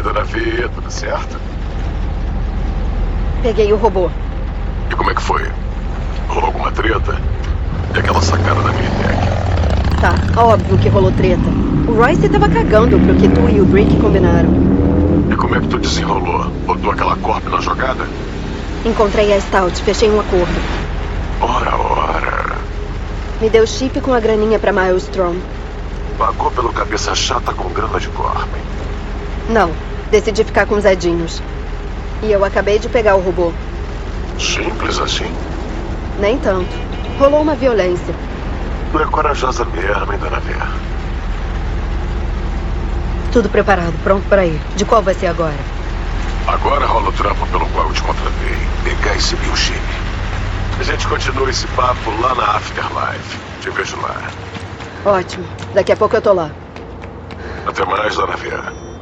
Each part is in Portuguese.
dona Via, tudo certo? Peguei o robô. E como é que foi? Rolou alguma treta? E aquela sacada da Militech? Tá, óbvio que rolou treta. O Royce tava cagando pro que tu e o Brick combinaram. E como é que tu desenrolou? Botou aquela corp na jogada? Encontrei a Stout, fechei um acordo. Ora. Me deu chip com a graninha pra Maelstrom. Pagou pelo cabeça chata com grana de corp. Não, decidi ficar com os Edinhos. E eu acabei de pegar o robô. Simples assim? Nem tanto. Rolou uma violência. Tu é corajosa mesmo, hein, dona Via? Tudo preparado, pronto pra ir. De qual vai ser agora? Agora rola o trampo pelo qual eu te contratei. Pegar esse biochip. A gente continua esse papo lá na Afterlife. Te vejo lá. Ótimo. Daqui a pouco eu tô lá. Até mais, dona Via.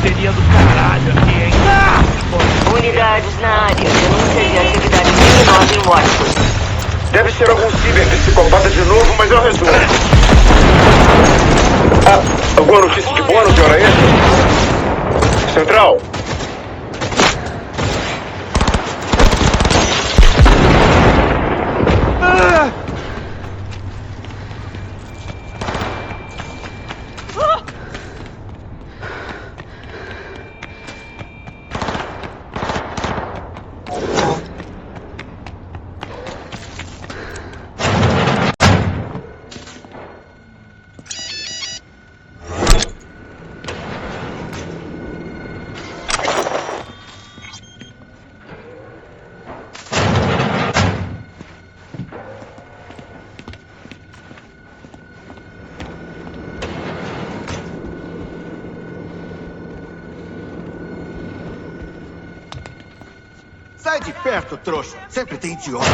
Seria do caralho aqui, hein? Unidades na área. Denúncia de atividade criminosa em Watford. Deve ser algum ciberpsicopata de novo, mas eu resolvo. Alguma notícia de boa no que hora é? Central! Sai de perto, trouxa. Sempre tem idiota.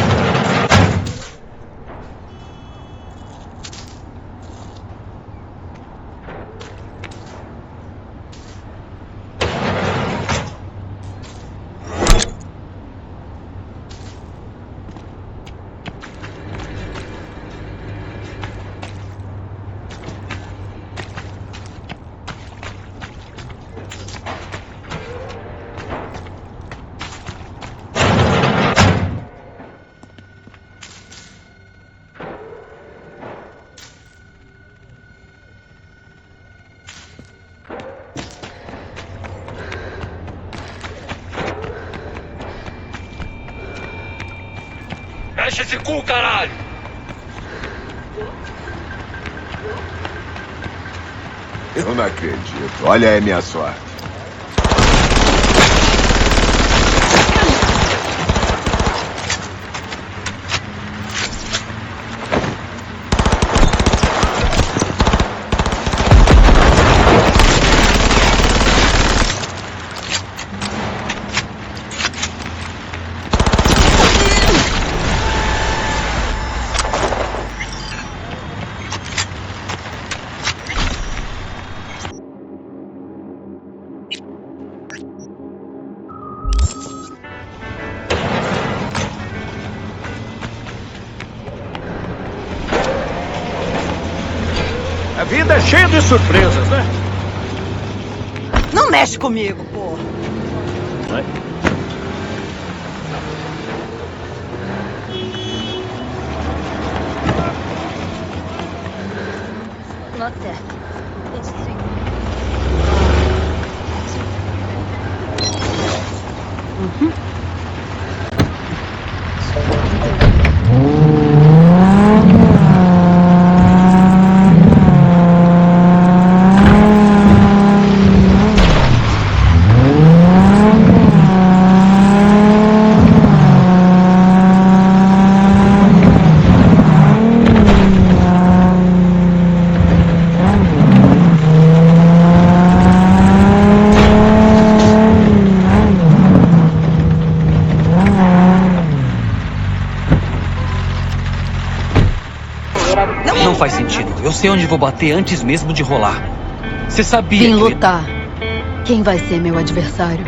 Fecha esse cu, caralho! Eu não acredito. Olha aí a minha sorte. A vida é cheia de surpresas, né? Não mexe comigo, porra. Not there. It's three. Não faz sentido. Eu sei onde vou bater antes mesmo de rolar. Você sabia Vim que... lutar. Quem vai ser meu adversário?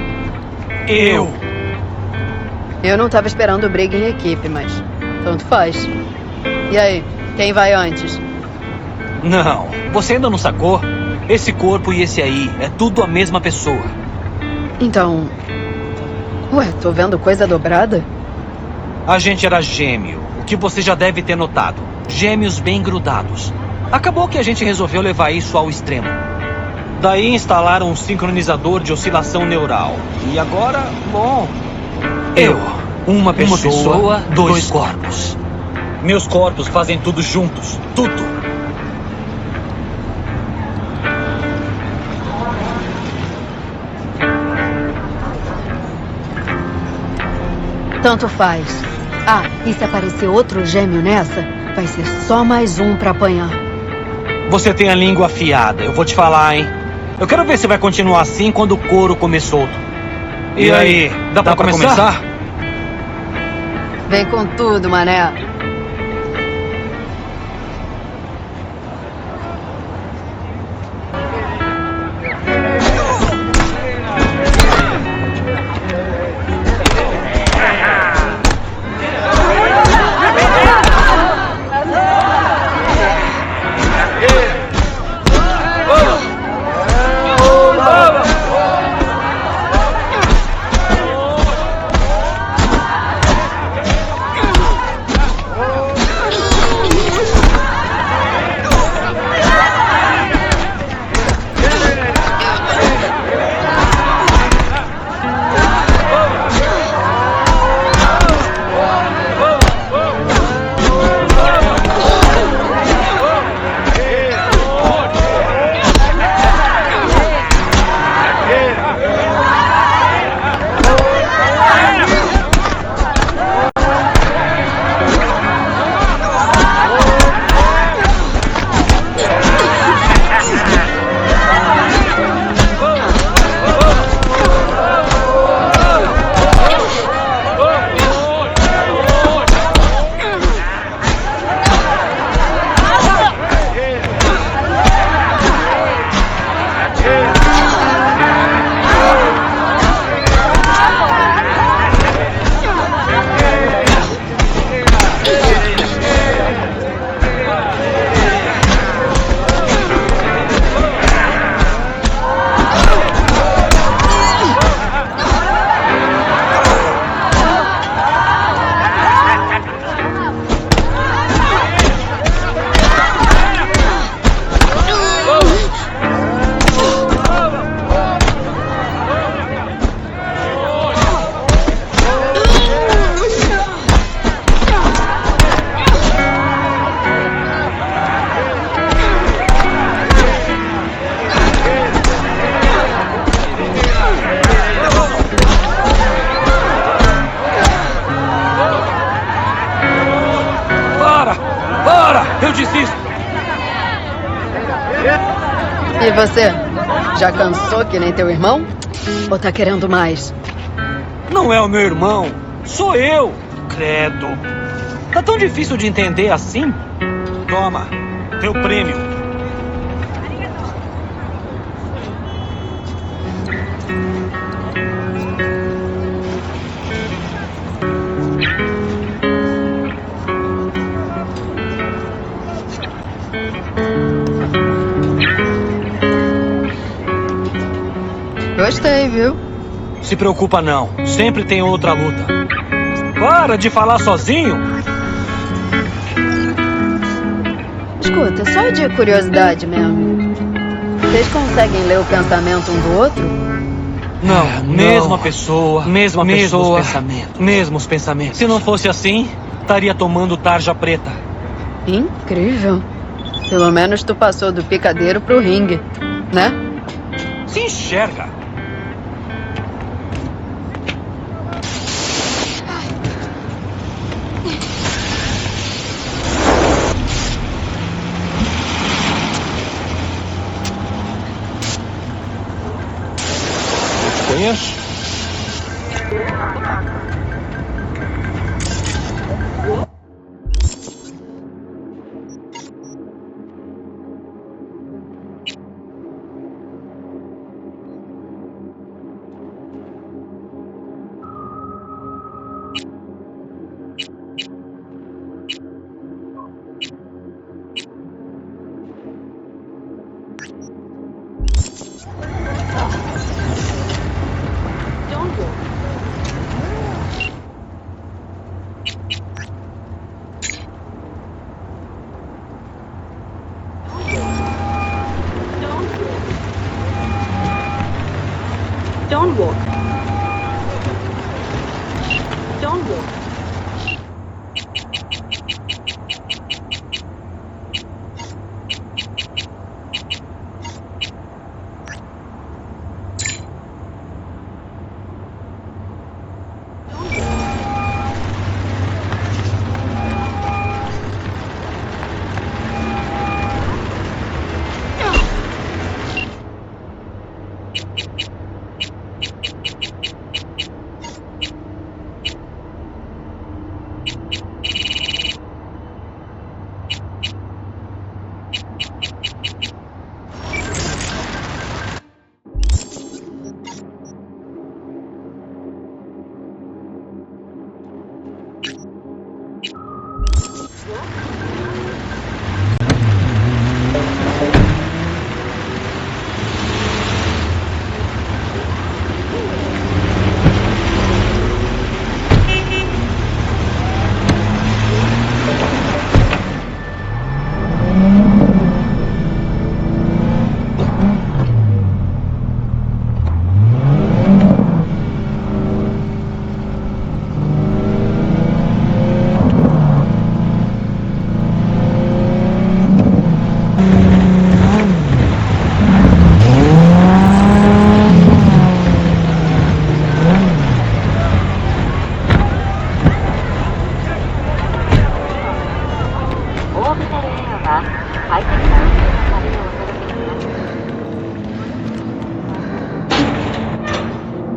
Eu! Eu não tava esperando briga em equipe, mas tanto faz. E aí, quem vai antes? Não, você ainda não sacou? Esse corpo e esse aí, é tudo a mesma pessoa. Então... Ué, tô vendo coisa dobrada? A gente era gêmeo, o que você já deve ter notado. Gêmeos bem grudados. Acabou que a gente resolveu levar isso ao extremo. Daí instalaram um sincronizador de oscilação neural. E agora, bom... Uma pessoa, dois corpos. Meus corpos fazem tudo juntos. Tudo. Tanto faz. Ah, e se aparecer outro gêmeo nessa, vai ser só mais um pra apanhar. Você tem a língua afiada, eu vou te falar, hein? Eu quero ver se vai continuar assim quando o couro comer solto. E aí, dá pra começar? Vem com tudo, mané. você? Já cansou que nem teu irmão? Ou tá querendo mais? Não é o meu irmão, sou eu. Credo. Tá tão difícil de entender assim? Toma, teu prêmio. Gostei, viu? Se preocupa não, sempre tem outra luta. Para de falar sozinho. Escuta, só de curiosidade mesmo. Vocês conseguem ler o pensamento um do outro? Não, mesma pessoa, mesmos pensamentos. Se não fosse assim, estaria tomando tarja preta. Incrível. Pelo menos tu passou do picadeiro pro ringue, né? Se enxerga. Conheço? Don't walk. Don't walk.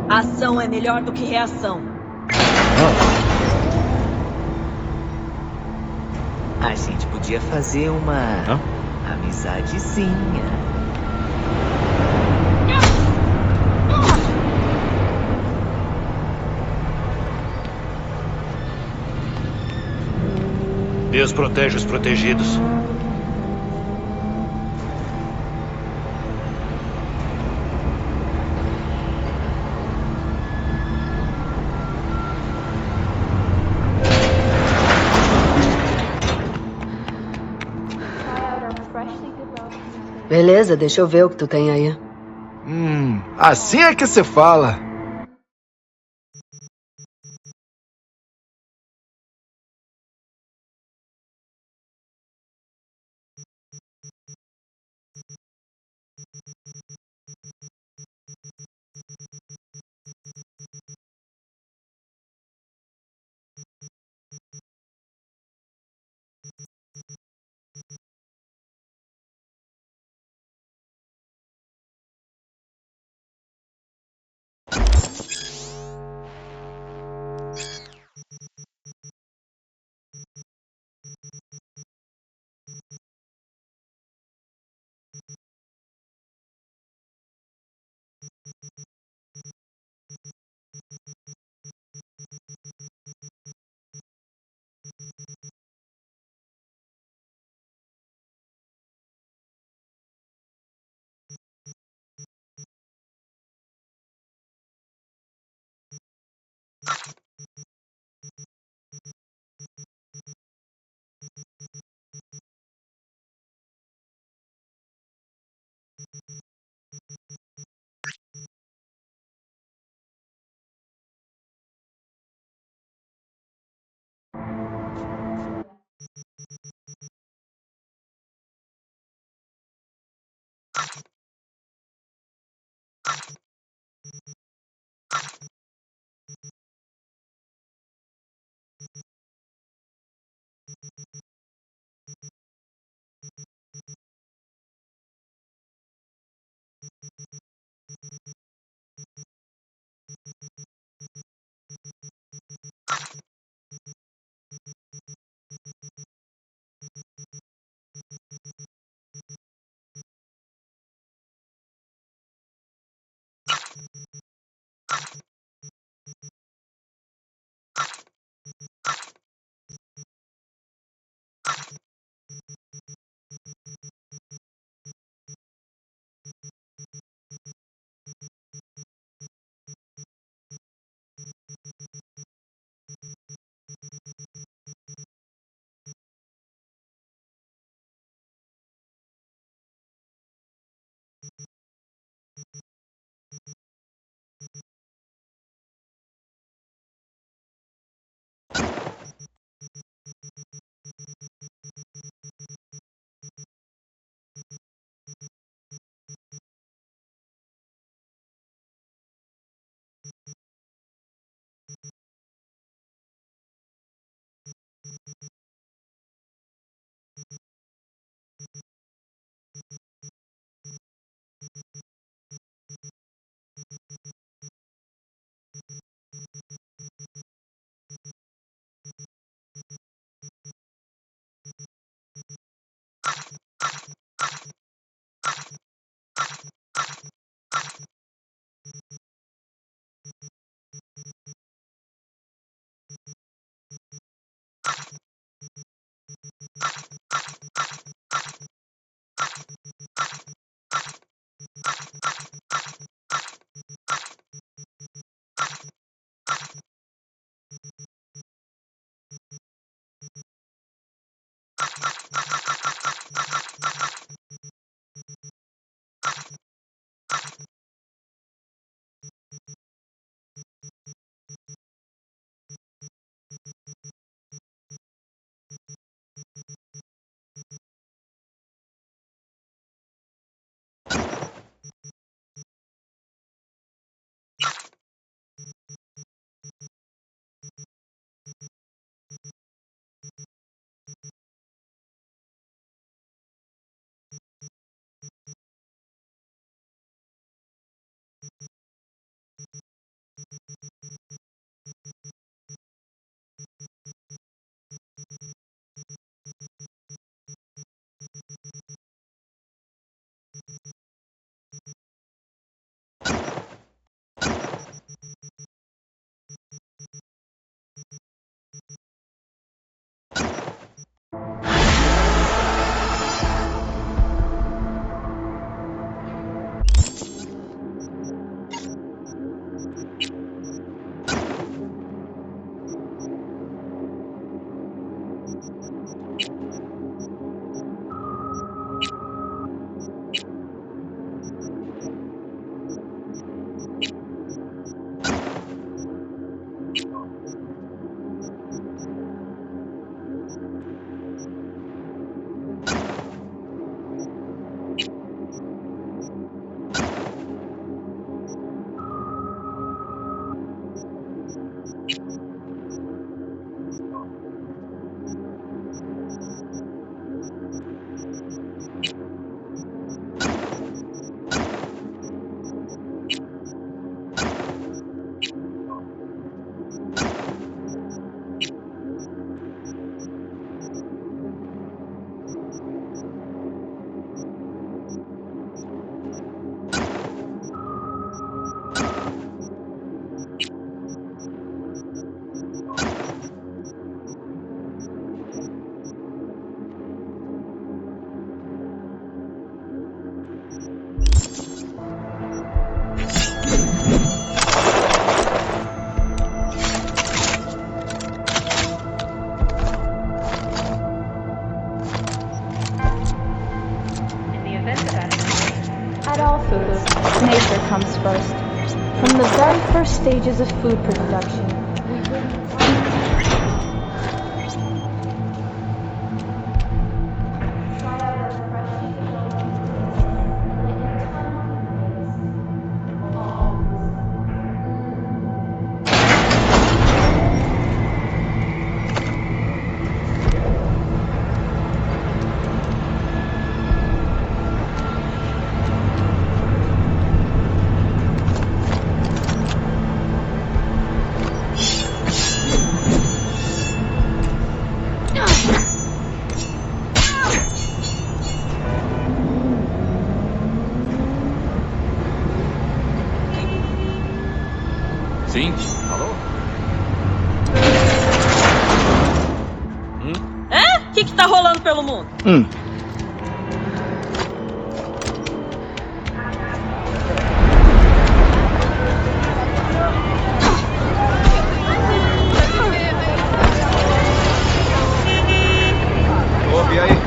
Ação é melhor do que reação. A gente podia fazer uma amizadezinha. Deus protege os protegidos. Beleza, deixa eu ver o que tu tem aí. Assim é que se fala. Nature comes first. From the very first stages of food production, Sim, alô? O que tá rolando pelo mundo? Ouve aí.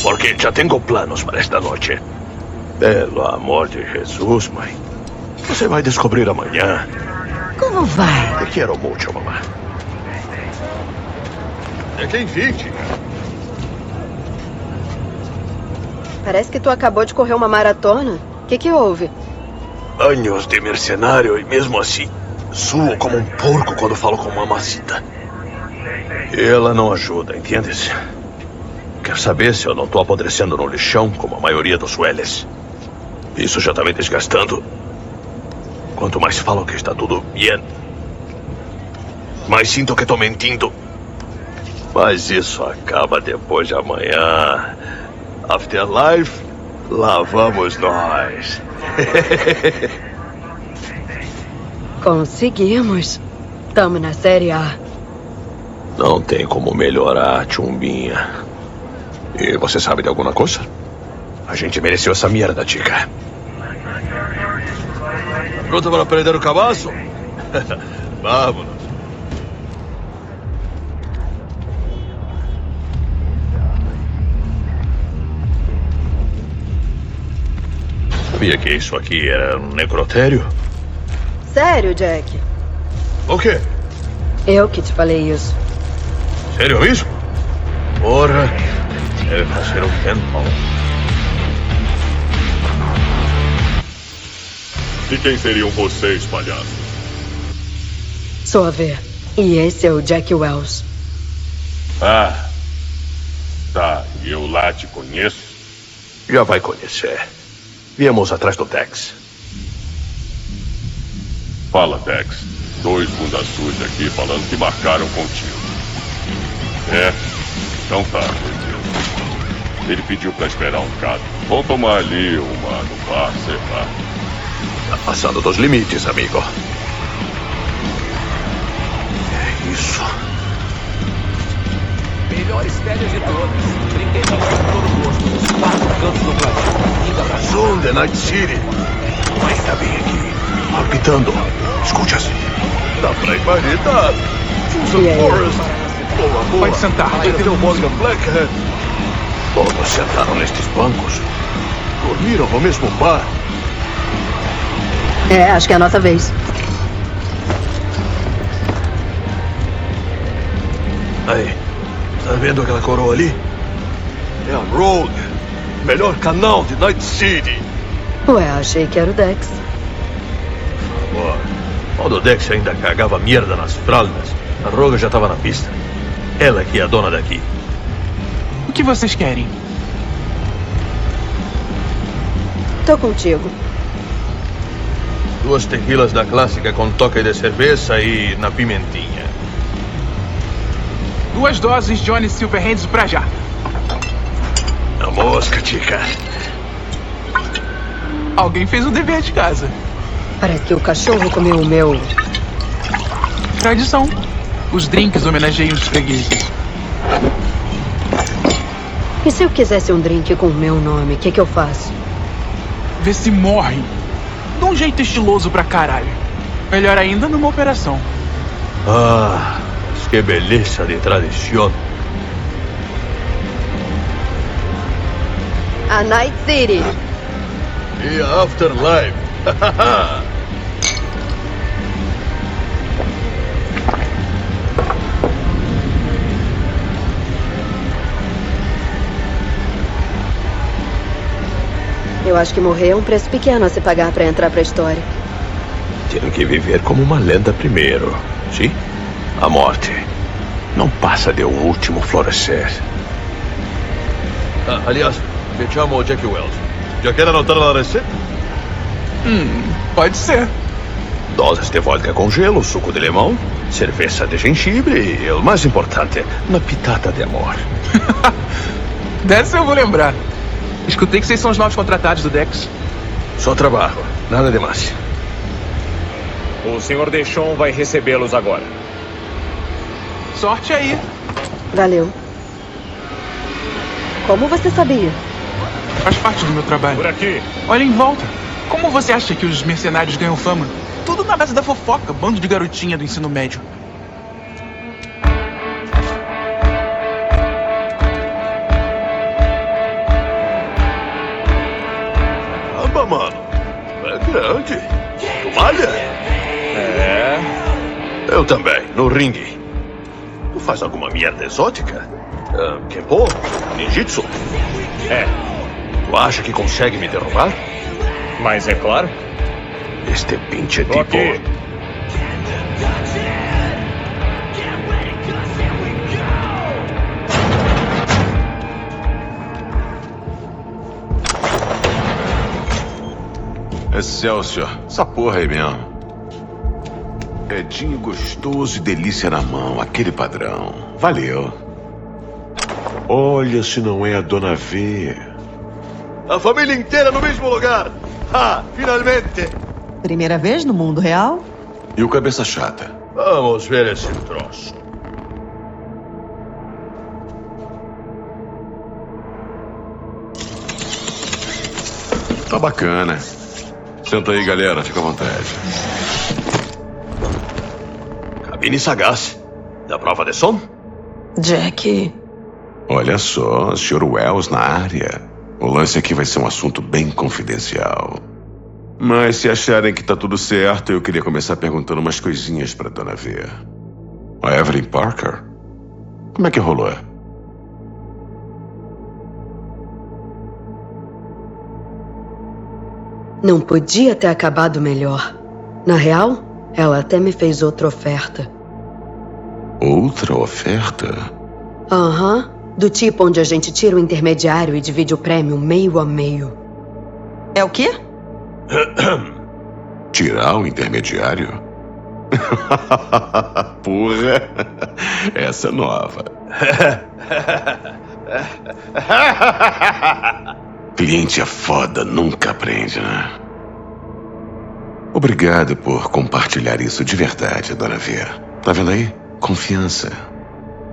Porque ya tengo planos para esta noche. Pelo amor de Jesus, mãe. Você vai descobrir amanhã. Como vai? Te quero muito, mamãe. É quem fique. Parece que tu acabou de correr uma maratona. O que houve? Anos de mercenário e mesmo assim, suo como um porco quando falo com mamacita. E ela não ajuda, entendes? Quer saber se eu não tô apodrecendo no lixão como a maioria dos Welles? Isso já tá me desgastando. Quanto mais falo que está tudo bem, mais sinto que tô mentindo. Mas isso acaba depois de amanhã. Afterlife, lá vamos nós. Conseguimos. Tamo na Série A. Não tem como melhorar, chumbinha. E você sabe de alguma coisa? A gente mereceu essa merda, chica. Pronto para perder o cabaço? Vamos. Sabia que isso aqui era um necrotério? Sério, Jack? O quê? Eu que te falei isso. Sério mesmo? Porra, deve fazer um tempo. E quem seriam vocês, palhaços? Só ver. E esse é o Jack Wells. Ah, tá. E eu lá te conheço? Já vai conhecer. Viemos atrás do Dex. Fala, Dex. 2 bundas sujas aqui falando que marcaram contigo. É? Então tá, beleza. Ele pediu pra esperar um bocado. Vou tomar ali uma no bar, sei lá. Tá passando dos limites, amigo. É isso. Melhores férias de todas. Brinquedinhos por todo gosto. Os 4 cantos do planeta. Linda pra Zone de Night City. Ainda bem aqui. Palpitando. Escutas. Dá pra imaginar. Susan Forrest. Boa. Pode sentar. Entendeu Morgan Blackhead? Todos sentaram nestes bancos. Dormiram no mesmo bar. É, acho que é a nossa vez. Aí. Tá vendo aquela coroa ali? É a Rogue. Melhor canal de Night City. Ué, achei que era o Dex. Por favor. Quando o Dex ainda cagava merda nas fraldas, a Rogue já tava na pista. Ela que é a dona daqui. O que vocês querem? Tô contigo. 2 tequilas da clássica com toque de cerveja e na pimentinha. 2 doses Johnny Silverhands pra já. A mosca, chica. Alguém fez o dever de casa. Parece que o cachorro comeu o meu. Tradição. Os drinks homenageiam os fregueses. E se eu quisesse um drink com o meu nome, o que eu faço? Vê se morre. De um jeito estiloso pra caralho. Melhor ainda numa operação. Ah, mas que beleza de tradição. A Night City. E a Afterlife. Eu acho que morrer é um preço pequeno a se pagar para entrar pra história. Tenho que viver como uma lenda primeiro. Sim? A morte não passa de um último florescer. Aliás, me chamo Jackie Wells. Já quer anotar na receita? Pode ser. Doses de vodka com gelo, suco de limão, cerveja de gengibre e, o mais importante, uma pitada de amor. Dessa eu vou lembrar. Escutei que vocês são os novos contratados do Dex. Só trabalho, nada demais. O Sr. Deschon vai recebê-los agora. Sorte aí. Valeu. Como você sabia? Faz parte do meu trabalho. Por aqui. Olha em volta. Como você acha que os mercenários ganham fama? Tudo na base da fofoca, bando de garotinha do ensino médio. Caramba, mano. É grande. Tu malha? É. Eu também, no ringue. Tu faz alguma merda exótica? Kenpo? Ninjitsu? É. Tu acha que consegue me derrubar? Mas é claro. Este pinche Tô tipo... aqui. Excelsior, essa porra aí mesmo. Edinho gostoso e delícia na mão, aquele padrão. Valeu. Olha se não é a Dona V. A família inteira no mesmo lugar. Ah, finalmente. Primeira vez no mundo real? E o cabeça chata? Vamos ver esse troço. Tá bacana. Senta aí, galera. Fica à vontade. Cabine sagaz. Da prova de som? Jack. Olha só, Sr. Wells na área. O lance aqui vai ser um assunto bem confidencial. Mas se acharem que tá tudo certo, eu queria começar perguntando umas coisinhas pra Dona V. A Evelyn Parker? Como é que rolou? Não podia ter acabado melhor. Na real, ela até me fez outra oferta. Outra oferta? Aham. Do tipo onde a gente tira o intermediário e divide o prêmio meio a meio. É o quê? Tirar o intermediário? Porra! Essa é nova. Cliente é foda, nunca aprende, né? Obrigado por compartilhar isso de verdade, Dona V. Tá vendo aí? Confiança.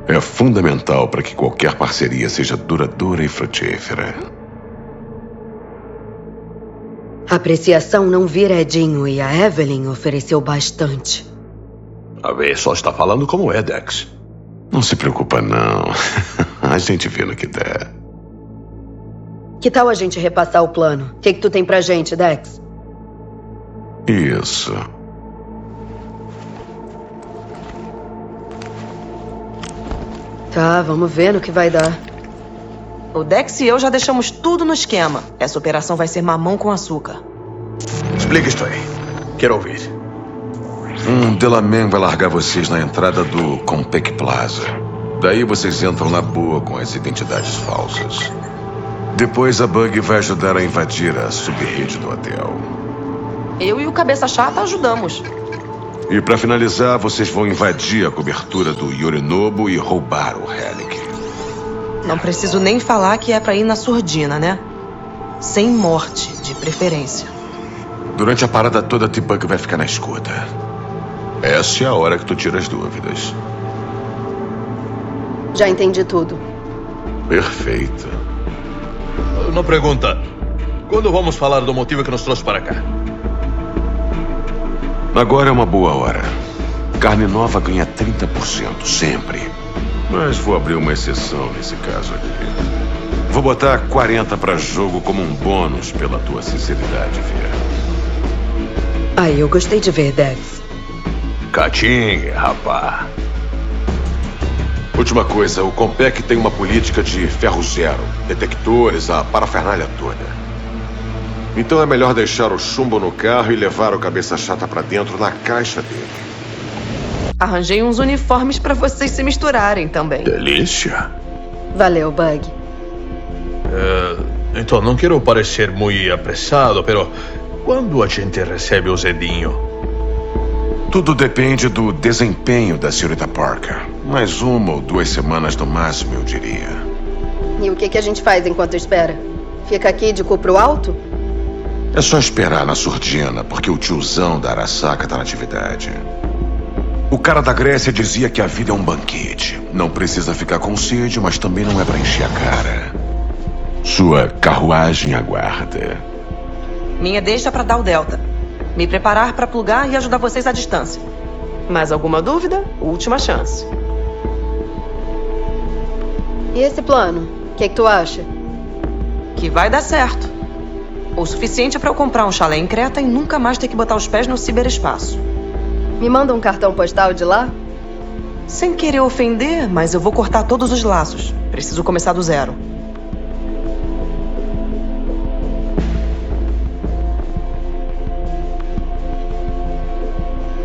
É fundamental para que qualquer parceria seja duradoura e frutífera. A apreciação não vira Edinho e a Evelyn ofereceu bastante. A V só está falando como é, Dex. Não se preocupa, não. A gente vê no que der. Que tal a gente repassar o plano? O que tu tem pra gente, Dex? Isso. Tá, vamos ver no que vai dar. O Dex e eu já deixamos tudo no esquema. Essa operação vai ser mamão com açúcar. Explica isso aí. Quero ouvir. Delamain vai largar vocês na entrada do Compec Plaza. Daí vocês entram na boa com as identidades falsas. Depois a Bug vai ajudar a invadir a subrede do hotel. Eu e o Cabeça Chata ajudamos. E pra finalizar, vocês vão invadir a cobertura do Yorinobu e roubar o Relic. Não preciso nem falar que é pra ir na surdina, né? Sem morte, de preferência. Durante a parada toda, a T-Bug vai ficar na escuta. Essa é a hora que tu tira as dúvidas. Já entendi tudo. Perfeito. Uma pergunta. Quando vamos falar do motivo que nos trouxe para cá? Agora é uma boa hora. Carne nova ganha 30%, sempre. Mas vou abrir uma exceção nesse caso aqui. Vou botar 40 pra jogo como um bônus pela tua sinceridade, Via. Aí eu gostei de ver, Dex. Catingue, rapá. Última coisa, o Compec tem uma política de ferro zero. Detectores, a parafernália toda. Então é melhor deixar o chumbo no carro e levar o cabeça chata pra dentro da caixa dele. Arranjei uns uniformes pra vocês se misturarem também. Delícia. Valeu, Bug. Então, não quero parecer muito apressado, pero quando a gente recebe o Zedinho? Tudo depende do desempenho da senhorita Parker. Mais 1 ou 2 semanas no máximo, eu diria. E o que a gente faz enquanto espera? Fica aqui de cu pro alto? É só esperar na surdina, porque o tiozão da Arasaka tá na atividade. O cara da Grécia dizia que a vida é um banquete. Não precisa ficar com sede, mas também não é pra encher a cara. Sua carruagem aguarda. Minha deixa pra dar o Delta. Me preparar pra plugar e ajudar vocês à distância. Mais alguma dúvida? Última chance. E esse plano? O que tu acha? Que vai dar certo. O suficiente pra eu comprar um chalé em Creta e nunca mais ter que botar os pés no ciberespaço. Me manda um cartão postal de lá? Sem querer ofender, mas eu vou cortar todos os laços. Preciso começar do zero.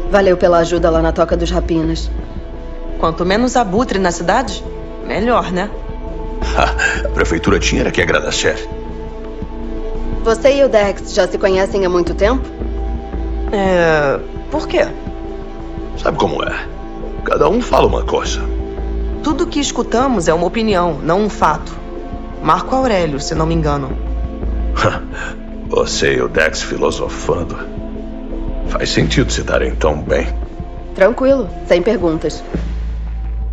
Valeu pela ajuda lá na Toca dos Rapinas. Quanto menos abutre na cidade, melhor, né? A prefeitura tinha que agradecer. Você e o Dex já se conhecem há muito tempo? Por quê? Sabe como é? Cada um fala uma coisa. Tudo que escutamos é uma opinião, não um fato. Marco Aurélio, se não me engano. Você e o Dex filosofando. Faz sentido se darem tão bem. Tranquilo, sem perguntas.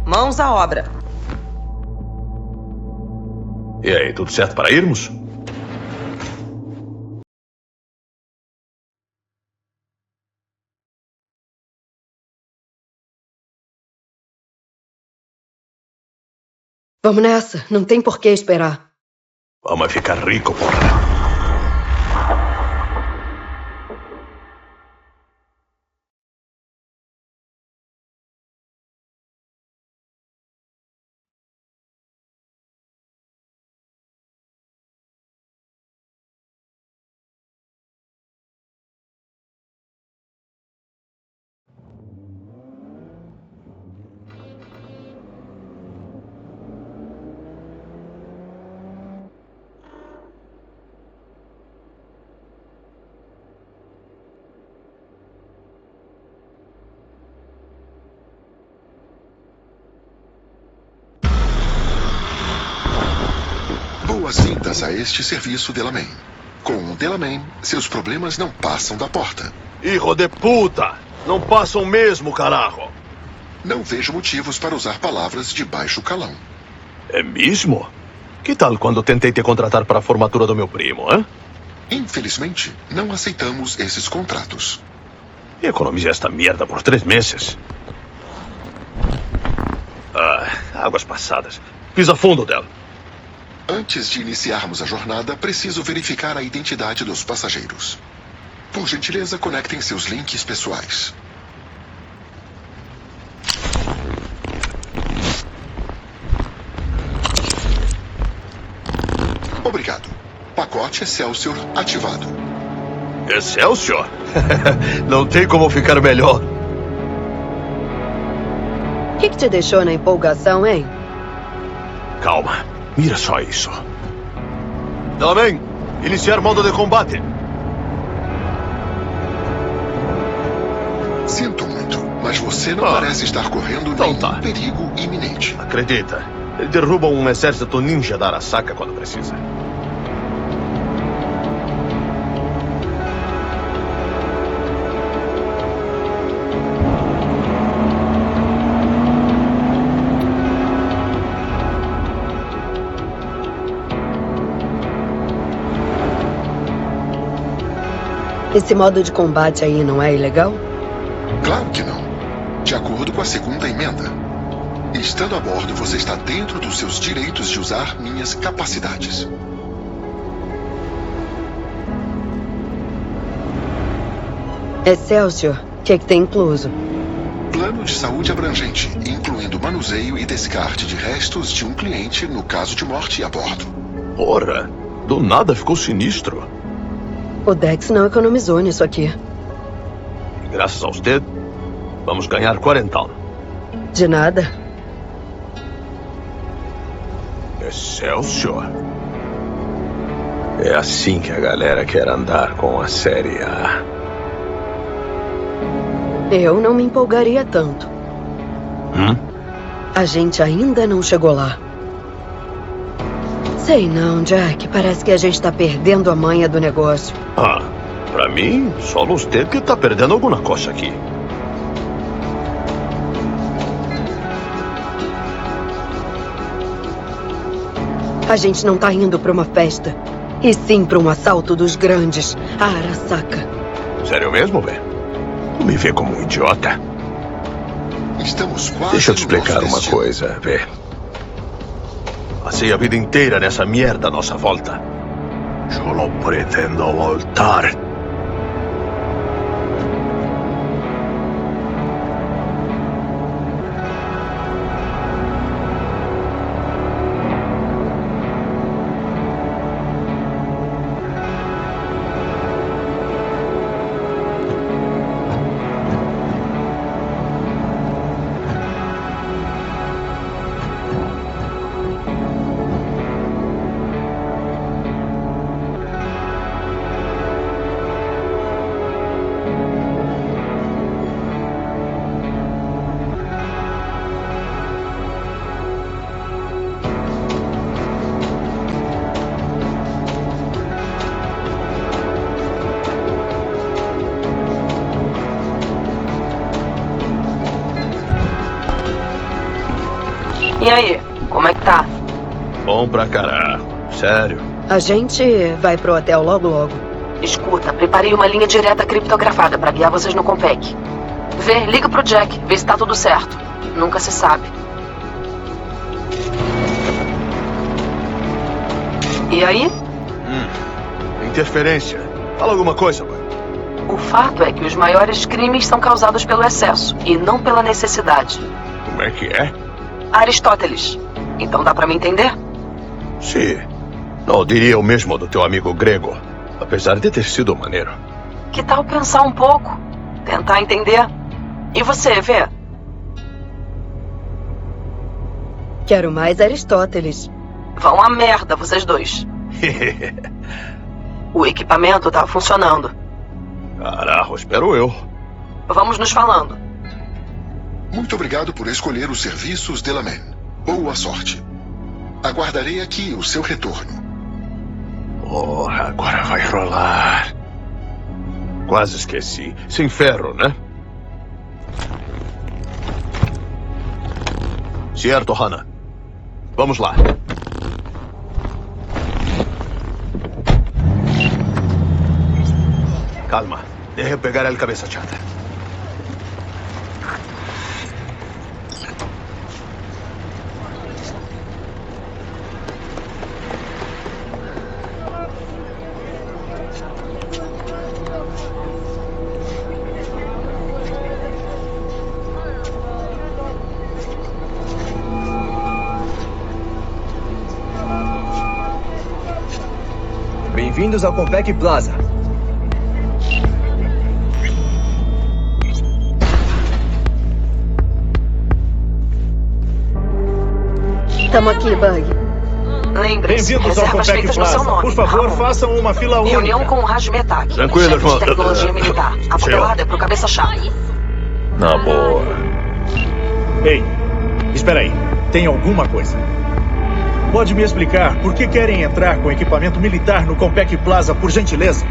Mãos à obra. E aí, tudo certo para irmos? Vamos nessa, não tem por que esperar. Vamos ficar rico, porra. Boas-vindas a este serviço Delamain. Com o Delamain, seus problemas não passam da porta. Hijo de puta! Não passam mesmo, carajo! Não vejo motivos para usar palavras de baixo calão. É mesmo? Que tal quando tentei te contratar para a formatura do meu primo, hein? Infelizmente, não aceitamos esses contratos. E economizei esta merda por 3 meses. Águas passadas. Pisa fundo dela. Antes de iniciarmos a jornada, preciso verificar a identidade dos passageiros. Por gentileza, conectem seus links pessoais. Obrigado. Pacote Excelsior ativado. Excelsior? Não tem como ficar melhor. O que te deixou na empolgação, hein? Calma. Mira só isso. Delamain, iniciar modo de combate. Sinto muito, mas você não parece estar correndo nenhum perigo iminente. Acredita, ele derruba um exército ninja da Arasaka quando precisa. Esse modo de combate aí não é ilegal? Claro que não. De acordo com a 2ª emenda. Estando a bordo, você está dentro dos seus direitos de usar minhas capacidades. Excelsior, o que tem incluso? Plano de saúde abrangente, incluindo manuseio e descarte de restos de um cliente no caso de morte a bordo. Porra, do nada ficou sinistro. O Dex não economizou nisso aqui. Graças a você, vamos ganhar 40. De nada. Excelsior. É assim que a galera quer andar com a Série A. Eu não me empolgaria tanto. A gente ainda não chegou lá. Sei não, Jack. Parece que a gente tá perdendo a manha do negócio. Pra mim, só você que tá perdendo alguma coisa aqui. A gente não tá indo pra uma festa, e sim pra um assalto dos grandes, a Arasaka. Sério mesmo, velho? Não me vê como um idiota? Estamos quase. Deixa eu te explicar uma coisa, vê. Passei a vida inteira nessa merda à nossa volta. Eu não pretendo voltar. E aí, como é que tá? Bom pra caralho. Sério. A gente vai pro hotel logo logo. Escuta, preparei uma linha direta criptografada pra guiar vocês no Compec. Vê, liga pro Jack, vê se tá tudo certo. Nunca se sabe. E aí? Interferência. Fala alguma coisa, mãe. O fato é que os maiores crimes são causados pelo excesso e não pela necessidade. Como é que é? Aristóteles. Então dá pra me entender? Sim. Não diria o mesmo do teu amigo grego, apesar de ter sido maneiro. Que tal pensar um pouco? Tentar entender? E você, Vê? Quero mais Aristóteles. Vão à merda, vocês dois. O equipamento tá funcionando. Caraca, espero eu. Vamos nos falando. Muito obrigado por escolher os serviços Delaman. Boa sorte. Aguardarei aqui o seu retorno. Agora vai rolar. Quase esqueci. Sem ferro, né? Certo, Hannah. Vamos lá. Calma. Deixa eu pegar a cabeça chata. Bem-vindos ao Compec Plaza. Tamo aqui, Bug. Lembre-se, Bem-vindos ao reservas Compec feitas no Plaza. seu nome. Por favor, façam uma fila única. Reunião com o Rajmetak. Tranquilo, chefe irmão. de tecnologia militar. A papelada é pro cabeça chata. Na boa. Ei, espera aí. Tem alguma coisa? Pode me explicar por que querem entrar com equipamento militar no Compec Plaza, por gentileza?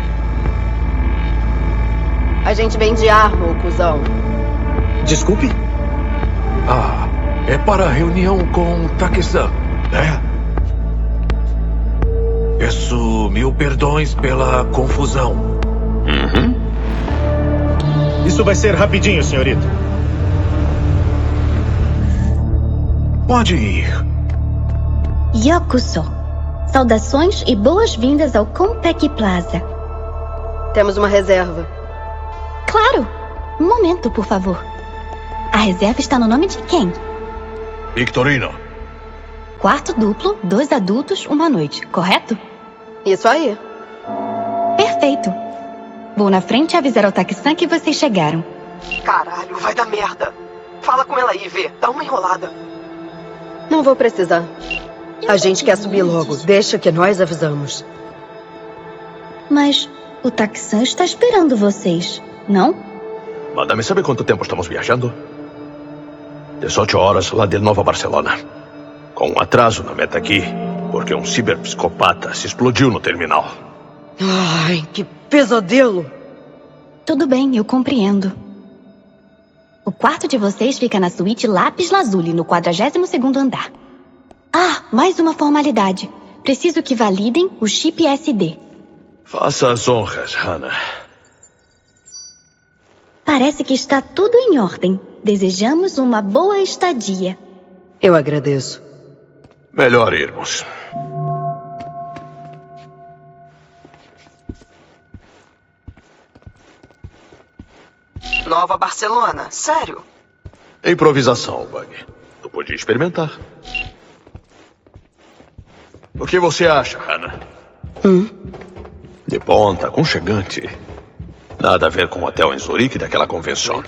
A gente vende arma, ô cuzão. Desculpe? É para a reunião com Taki-san, né? Peço 1000 perdões pela confusão. Isso vai ser rapidinho, senhorita. Pode ir. Yokuso. Saudações e boas-vindas ao Compec Plaza. Temos uma reserva. Claro. Um momento, por favor. A reserva está no nome de quem? Victorino. Quarto duplo, 2 adultos, 1 noite, correto? Isso aí. Perfeito. Vou na frente avisar ao Taxan que vocês chegaram. Caralho, vai dar merda. Fala com ela aí, Vê. Dá uma enrolada. Não vou precisar. A gente quer subir logo. Deixa que nós avisamos. Mas o Taxan está esperando vocês, não? Madame, sabe quanto tempo estamos viajando? 18 horas lá de Nova Barcelona. Com um atraso na meta aqui, porque um ciberpsicopata se explodiu no terminal. Ai, que pesadelo! Tudo bem, eu compreendo. O quarto de vocês fica na suíte Lápis Lazuli, no 42º andar. Ah, mais uma formalidade. Preciso que validem o chip SD. Faça as honras, Hannah. Parece que está tudo em ordem. Desejamos uma boa estadia. Eu agradeço. Melhor irmos. Nova Barcelona, sério? Improvisação, Bug. Tu podia experimentar. O que você acha, Hannah? De ponta, aconchegante. Nada a ver com o hotel em Zurique daquela convenção.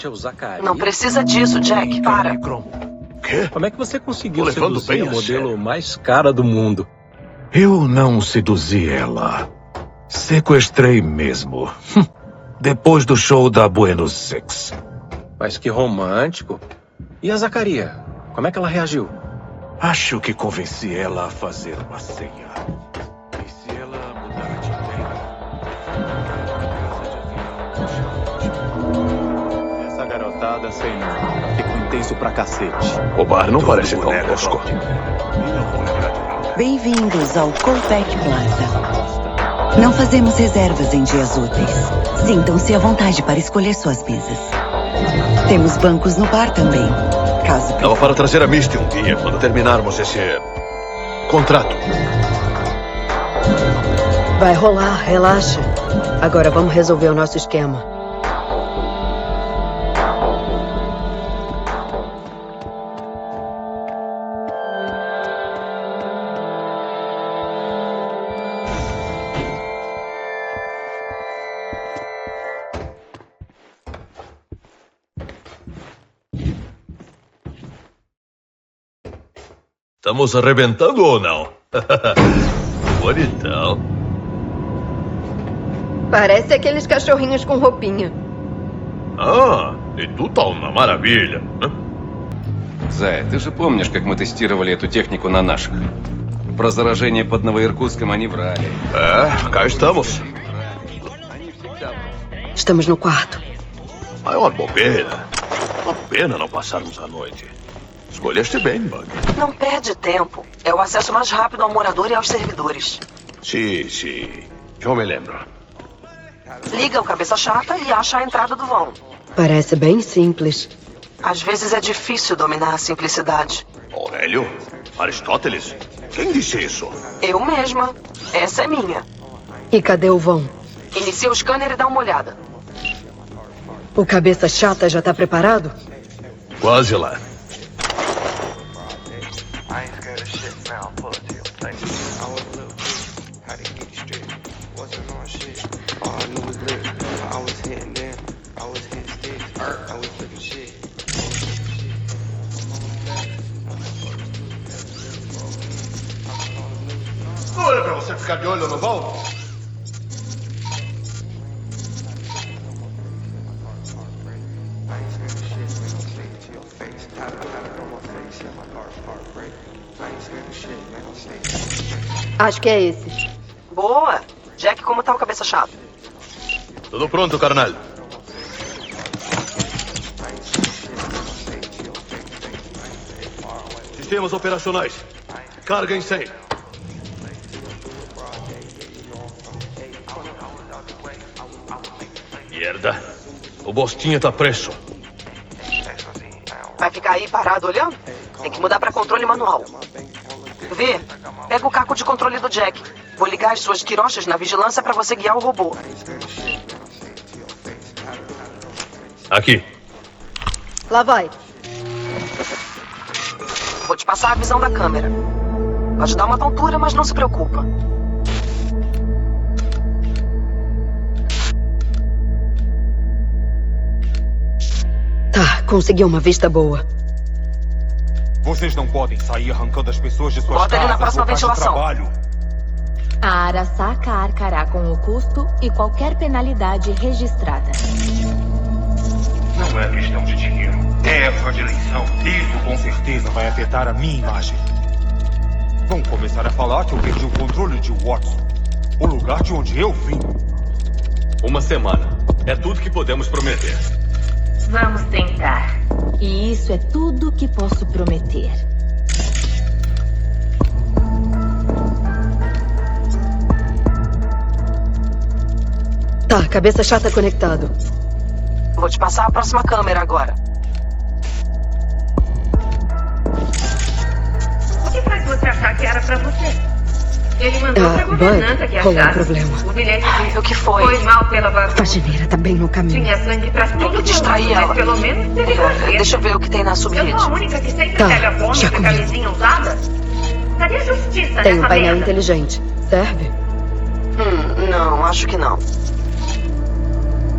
Não precisa disso, Jack. Para. Quê? Como é que você conseguiu levando seduzir bem o a modelo sério. mais cara do mundo? Eu não seduzi ela. Sequestrei mesmo. Depois do show da Buenos Six. Mas que romântico. E a Zacaria? Como é que ela reagiu? Acho que convenci ela a fazer uma ceia. E se ela mudar de ideia? Essa garotada sem nome. Fica intenso pra cacete. O bar não parece tão tosco. Bem-vindos ao Compaq Plaza. Não fazemos reservas em dias úteis. Sintam-se à vontade para escolher suas mesas. Temos bancos no bar também, caso Dava para trazer a Misty um dia, quando terminarmos esse contrato. Vai rolar, relaxa. Agora vamos resolver o nosso esquema. Estamos arrebentando ou não? Bonitão. Parece aqueles cachorrinhos com roupinha. А, и тут una maravilha. Зай, ты же помнишь, как мы тестировали эту технику на наших? Про заражение под Новоиркутском они врали. Cá estamos. Estamos no quarto. É uma bobeira. Uma pena não passarmos a noite. Escolheste bem, Bug. Não perde tempo. É o acesso mais rápido ao morador e aos servidores. Sim. Eu me lembro. Liga o cabeça chata e acha a entrada do vão. Parece bem simples. Às vezes é difícil dominar a simplicidade. Aurélio? Aristóteles? Quem disse isso? Eu mesma. Essa é minha. E cadê o vão? Inicia o scanner e dá uma olhada. O cabeça chata já tá preparado? Quase lá. Olha pra você ficar de olho no vão. Acho que é esse. Boa! Jack, como tá o cabeça chata? Tudo pronto, carnal. Sistemas operacionais. Carga em 100. Merda. O Bostinha tá preso. Vai ficar aí parado olhando? Tem que mudar pra controle manual. Vê, pega o caco de controle do Jack. Vou ligar as suas quirochas na vigilância pra você guiar o robô. Aqui. Lá vai. Vou te passar a visão da câmera. Pode dar uma tontura, mas não se preocupa. Tá, consegui uma vista boa. Vocês não podem sair arrancando as pessoas de suas Bota ele na casas, próxima locais de ventilação. trabalho. A Arasaka arcará com o custo e qualquer penalidade registrada. Não é questão de dinheiro. É época de eleição. Isso com certeza vai afetar a minha imagem. Vão começar a falar que eu perdi o controle de Watson. O lugar de onde eu vim. Uma semana. É tudo que podemos prometer. Vamos tentar. E isso é tudo que posso prometer. Tá, cabeça chata conectado. Vou te passar a próxima câmera agora. O que faz você achar que era pra você? Ele mandou pra governanta que rolou um achasse. problema. O bilhete disse o que foi? Foi mal pela vacuna. Faxineira tá bem no caminho. Tinha sangue pra Tem todo que distrair mundo, ela. mas pelo menos teve você. Deixa eu ver o que tem na Eu subrede. sou a única que sempre Tá, pega fome já com a comi. camisinha usada? Cadê a justiça Tem um nessa painel merda? inteligente. Serve? Não, acho que não.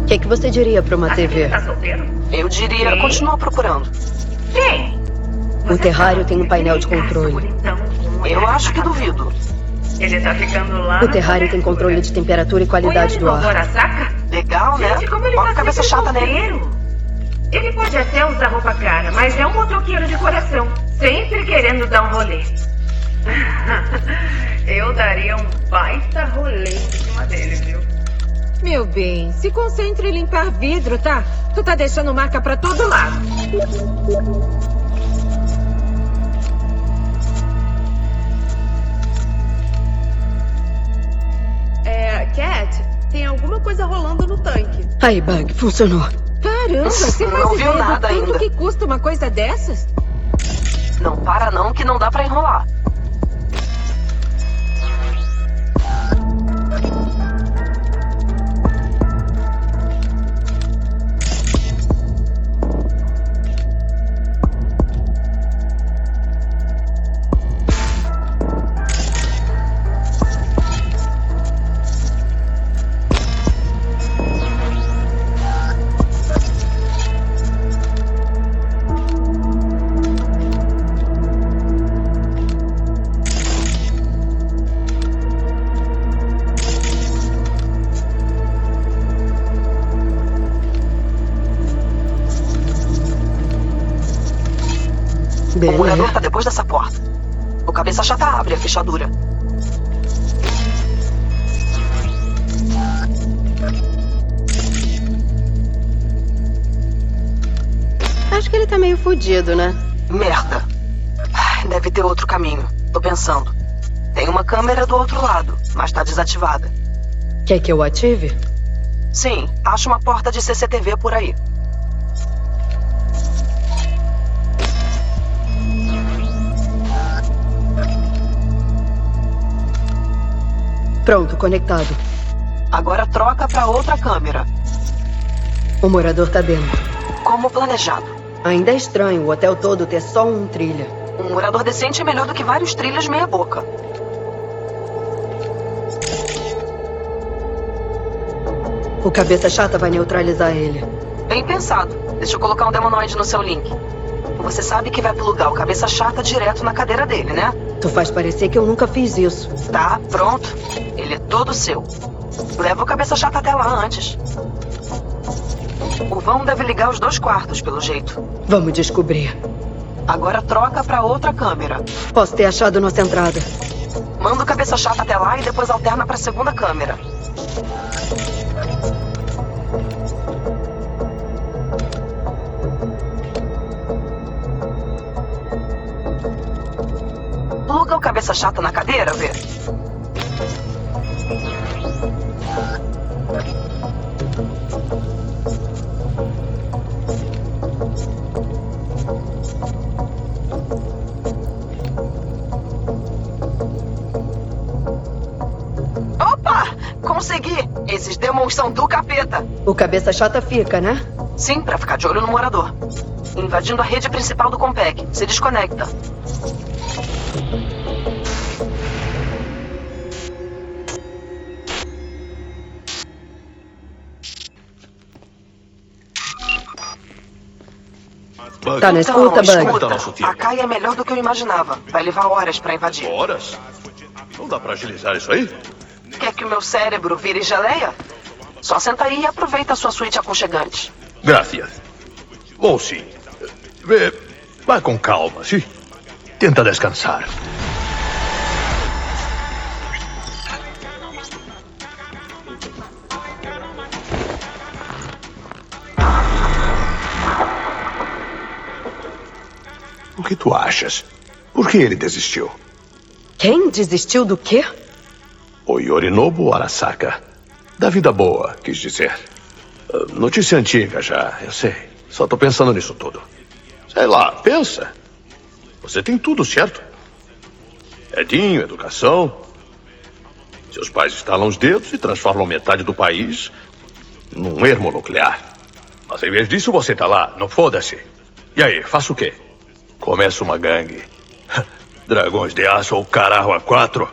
O que você diria pra uma TV? Tá solteiro? Eu diria, Quem? continua procurando. Quem? O terrário tem um painel de controle. Eu acho que duvido. Ele tá ficando lá. O terrário tem controle de temperatura e qualidade do ar. Arasaka? Legal, né? Gente, como ele Bota tá a cabeça sempre chata nele. solteiro. Ele pode até usar roupa cara, mas é um motoqueiro de coração. Sempre querendo dar um rolê. Eu daria um baita rolê em cima dele, viu? Meu bem, se concentre em limpar vidro, tá? Tu tá deixando marca pra todo lado. Cat, tem alguma coisa rolando no tanque. Aí, Bug, funcionou. Caramba, você Não faz viu ideia do nada tanto ainda. que custa uma coisa dessas? Não para não, que não dá pra enrolar. O morador tá depois dessa porta. O cabeça chata abre a fechadura. Acho que ele tá meio fudido, né? Merda. Deve ter outro caminho. Tô pensando. Tem uma câmera do outro lado, mas tá desativada. Quer que eu ative? Sim, acho uma porta de CCTV por aí. Pronto, conectado. Agora troca pra outra câmera. O morador tá dentro. Como planejado. Ainda é estranho o hotel todo ter só um trilha. Um morador decente é melhor do que vários trilhas meia boca. O cabeça chata vai neutralizar ele. Bem pensado. Deixa eu colocar um demonoide no seu link. Você sabe que vai plugar o cabeça chata direto na cadeira dele, né? Tu faz parecer que eu nunca fiz isso. Tá, pronto. Ele é todo seu. Leva o cabeça chata até lá antes. O vão deve ligar os 2 quartos, pelo jeito. Vamos descobrir. Agora troca pra outra câmera. Posso ter achado nossa entrada. Manda o cabeça chata até lá e depois alterna pra segunda câmera. Pluga o cabeça chata na cadeira, vê? Opa! Consegui! Esses demons são do capeta. O cabeça chata fica, né? Sim, pra ficar de olho no morador. Invadindo a rede principal do Compec. Se desconecta. Bug. Tá na escuta, Bug? Escuta, a Kai é melhor do que eu imaginava. Vai levar horas pra invadir. Horas? Não dá pra agilizar isso aí? Quer que o meu cérebro vire geleia? Só senta aí e aproveita a sua suíte aconchegante. Gracias. Bom, sim. Vai com calma, sim? Tenta descansar. O que tu achas? Por que ele desistiu? Quem desistiu do quê? O Yorinobu Arasaka. Da vida boa, quis dizer. Notícia antiga já, eu sei. Só tô pensando nisso tudo. Sei lá, pensa. Você tem tudo, certo? Edinho, educação. Seus pais estalam os dedos e transformam metade do país num ermo nuclear. Mas em vez disso, você tá lá, não foda-se. E aí, faço o quê? Começa uma gangue. Dragões de aço ou caralho a 4.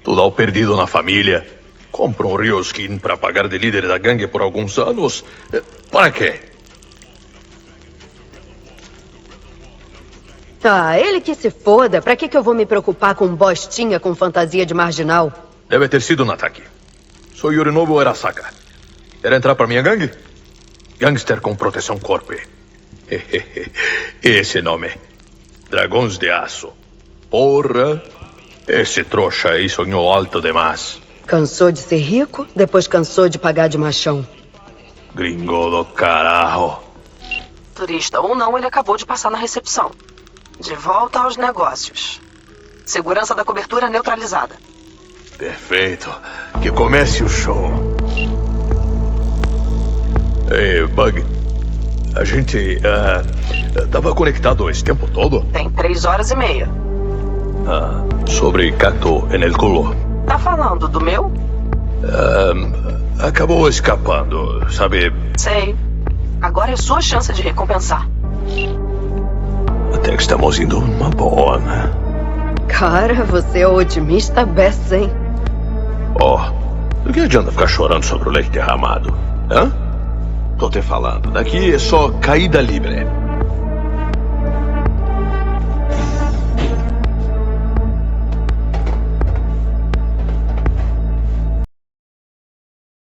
Tudo ao perdido na família. Compra um Ryoskin pra pagar de líder da gangue por alguns anos. Para quê? Ah, ele que se foda. Pra que eu vou me preocupar com bostinha com fantasia de marginal? Deve ter sido um ataque. Sou Yorinobu Arasaka. Quer entrar pra minha gangue? Gangster com proteção corpo. Esse nome. Dragões de aço. Porra. Esse trouxa aí sonhou alto demais. Cansou de ser rico, depois cansou de pagar de machão. Gringo do caralho. Turista ou não, ele acabou de passar na recepção. De volta aos negócios. Segurança da cobertura neutralizada. Perfeito. Que comece o show. Ei, Bug. A gente tava conectado esse tempo todo? Tem 3 horas e meia. Sobre Kato en el culo. Tá falando do meu? Acabou escapando, sabe? Sei. Agora é sua chance de recompensar. Até que estamos indo numa boa, né? Cara, você é otimista beça, hein? Do que adianta ficar chorando sobre o leite derramado? Hã? Tô te falando, daqui é só caída livre.